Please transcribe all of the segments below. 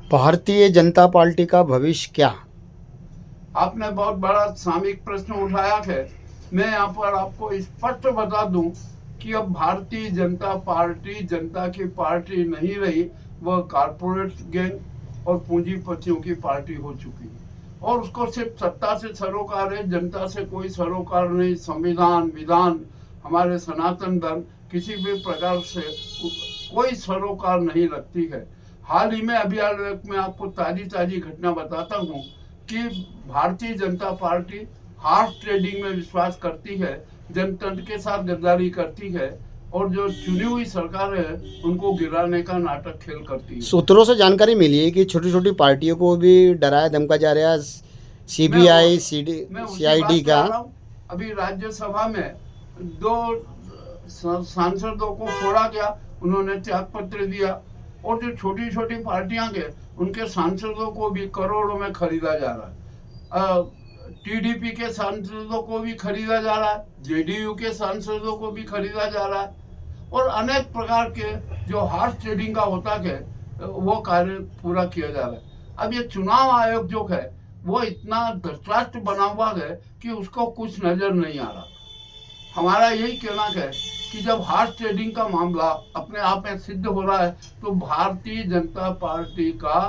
Bharatiya Janata party का भविष्य क्या? आपने बहुत बड़ा सामयिक प्रश्न उठाया है। मैं यहाँ पर आपको स्पष्ट बता दूं कि अब भारतीय जनता पार्टी जनता की पार्टी नहीं रही, वह कारपोरेट गैंग और पूंजीपतियों की पार्टी हो चुकी है। और उसको सिर्फ सत्ता से सरोकार है, जनता से कोई सरोकार नहीं। संविधान, विधान, हमारे सनातन धर्म किसी भी प्रकार से कोई सरोकार नहीं रखती है। हाल ही में अभी मैं आपको ताजी घटना बताता हूँ कि Bharatiya Janata party horse trading में विश्वास करती है, जनतंत्र के साथ गद्दारी करती है और जो चुनी हुई सरकार है उनको गिराने का नाटक खेल करती है। सूत्रों से जानकारी मिली है कि छोटी छोटी पार्टियों को भी डराया धमका जा रहा है सीबीआई मैं उसी सीआईडी बात पे का। आ रहा हूँ। अभी राज्यसभा में दो सांसदों को छोड़ा गया, उन्होंने त्याग पत्र दिया। और जो छोटी छोटी पार्टियां के उनके सांसदों को भी करोड़ों में खरीदा जा रहा है। टीडीपी के सांसदों को भी खरीदा जा रहा है, जेडीयू के सांसदों को भी खरीदा जा रहा है और अनेक प्रकार के जो हार्स ट्रेडिंग का होता है वो कार्य पूरा किया जा रहा है। अब ये चुनाव आयोग जो है वो इतना धृतराष्ट्र बना हुआ है कि उसको कुछ नजर नहीं आ रहा। हमारा यही कहना है कि जब हार्स ट्रेडिंग का मामला अपने आप में सिद्ध हो रहा है तो भारतीय जनता पार्टी का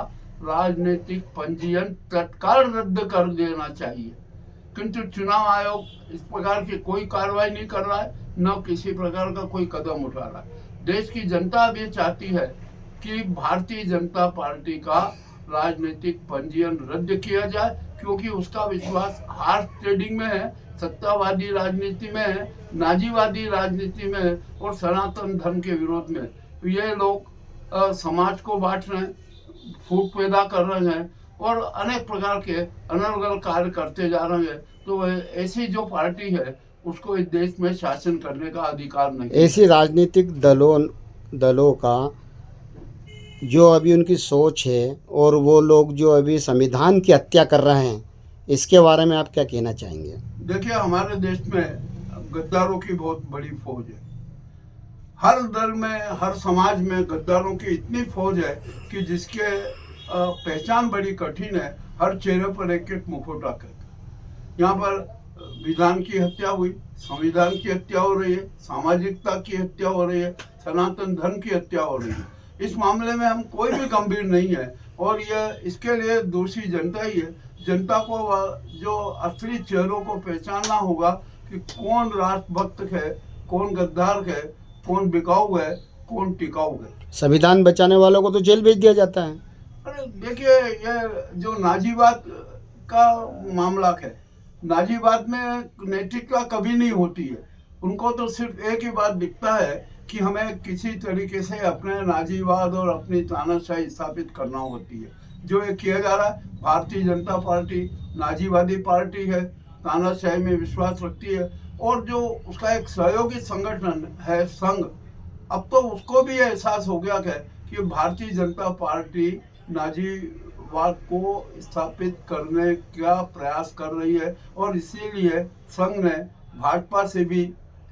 राजनीतिक पंजीयन तत्काल रद्द कर देना चाहिए। किंतु चुनाव आयोग इस प्रकार की कोई कार्रवाई नहीं कर रहा है, न किसी प्रकार का कोई कदम उठा रहा है। देश की जनता अब ये चाहती है कि भारतीय जनता पार्टी का राजनीतिक पंजीयन रद्द किया जाए, क्योंकि उसका विश्वास हार्स ट्रेडिंग में है, सत्तावादी राजनीति में है, नाजीवादी राजनीति में है और सनातन धर्म के विरोध में। तो ये लोग समाज को बांट रहे हैं, फूट पैदा कर रहे हैं और अनेक प्रकार के अनर्गल कार्य करते जा रहे हैं। तो ऐसी जो पार्टी है उसको इस देश में शासन करने का अधिकार नहीं। ऐसी राजनीतिक दलों का जो अभी उनकी सोच है और वो लोग जो अभी संविधान की हत्या कर रहे हैं, इसके बारे में आप क्या कहना चाहेंगे? देखिए, हमारे देश में गद्दारों की बहुत बड़ी फौज है। हर दल में, हर समाज में गद्दारों की इतनी फौज है कि जिसके पहचान बड़ी कठिन है। हर चेहरे पर एक एक मुखौटा है। यहाँ पर विधान की हत्या हुई, संविधान की हत्या हो रही है, सामाजिकता की हत्या हो रही है, सनातन धर्म की हत्या हो रही है। इस मामले में हम कोई भी गंभीर नहीं है और यह इसके लिए दोषी जनता ही है। जनता को जो असली चेहरों को पहचानना होगा कि कौन राष्ट्रभक्त है, कौन गद्दार है, कौन बिकाऊ है, कौन टिकाऊ है। संविधान बचाने वालों को तो जेल भेज दिया जाता है। अरे देखिए, ये जो नाजीवाद का मामला है, नाजीवाद में नैतिकता कभी नहीं होती है। उनको तो सिर्फ एक ही बात दिखता है कि हमें किसी तरीके से अपने नाजीवाद और अपनी तानाशाही स्थापित करना होती है। जो ये किया जा रहा है, भारतीय जनता पार्टी नाजीवादी पार्टी है, तानाशाही में विश्वास रखती है और जो उसका एक सहयोगी संगठन है संघ, अब तो उसको भी एहसास हो गया है कि भारतीय जनता पार्टी नाजीवाद को स्थापित करने का प्रयास कर रही है और इसीलिए संघ ने भाजपा से भी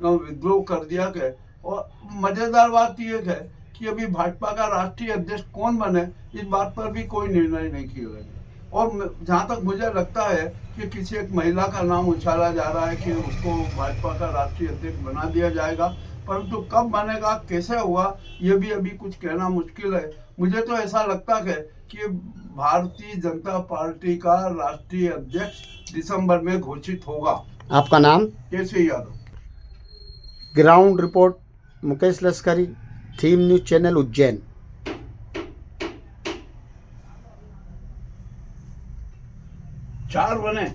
विद्रोह कर दिया है। और मजेदार बात यह है कि अभी भाजपा का राष्ट्रीय अध्यक्ष कौन बने, इस बात पर भी कोई निर्णय नहीं किया गया। और जहाँ तक मुझे लगता है कि किसी एक महिला का नाम उछाला जा रहा है कि उसको भाजपा का राष्ट्रीय अध्यक्ष बना दिया जाएगा, परंतु कब बनेगा, कैसे होगा, ये भी अभी कुछ कहना मुश्किल है। मुझे तो ऐसा लगता है कि भारतीय जनता पार्टी का राष्ट्रीय अध्यक्ष दिसंबर में घोषित होगा। आपका नाम? केसी यादव। ग्राउंड रिपोर्ट मुकेश लश्करी, थीम न्यूज़ चैनल उज्जैन। 4 बने।